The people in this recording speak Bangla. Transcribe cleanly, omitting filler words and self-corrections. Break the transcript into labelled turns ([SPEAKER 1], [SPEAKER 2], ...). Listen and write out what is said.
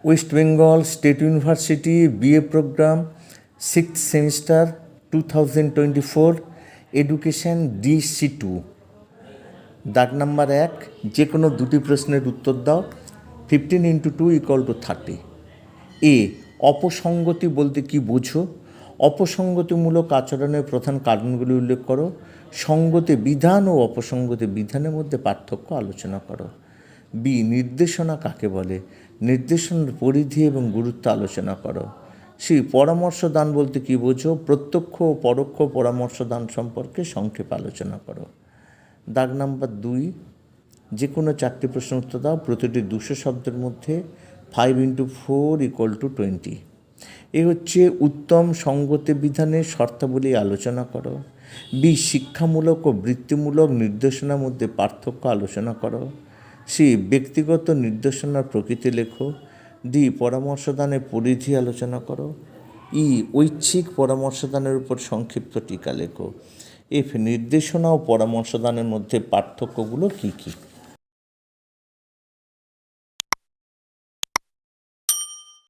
[SPEAKER 1] West Bengal state university BA programme 6th semester 2024 education DC2। দাগ নাম্বার 1, যে কোনো দুটি প্রশ্নের উত্তর দাও। 15 × 2 = 30। এ, অপসঙ্গতি বলতে কি বোঝো? অপসঙ্গতিমূলক আচরণের প্রধান কারণগুলি উল্লেখ করো। সঙ্গতি বিধান ও অপসঙ্গতি বিধানের মধ্যে পার্থক্য আলোচনা করো। বি, নির্দেশনা কাকে বলে? নির্দেশনার পরিধি এবং গুরুত্ব আলোচনা করো। সি, পরামর্শ দান বলতে কি বোঝো? প্রত্যক্ষ ও পরোক্ষ পরামর্শ দান সম্পর্কে সংক্ষেপে আলোচনা করো। দাগ নাম্বার 2, যে কোনো 4টি প্রশ্ন উত্তর দাও। প্রতিটি 200 শব্দের মধ্যে 5 × 4 = 20। এ হচ্ছে উত্তম সঙ্গতি বিধানের শর্তাবলী আলোচনা করো। বি, শিক্ষামূলক ও বৃত্তিমূলক নির্দেশনার মধ্যে পার্থক্য আলোচনা করো। সি, ব্যক্তিগত নির্দেশনার প্রকৃতি লেখো। ডি, পরামর্শদানের পরিধি আলোচনা করো। ই, ঐচ্ছিক পরামর্শদানের উপর সংক্ষিপ্ত টিকা লেখো। এফ, নির্দেশনা ও পরামর্শদানের মধ্যে পার্থক্যগুলো কী কী?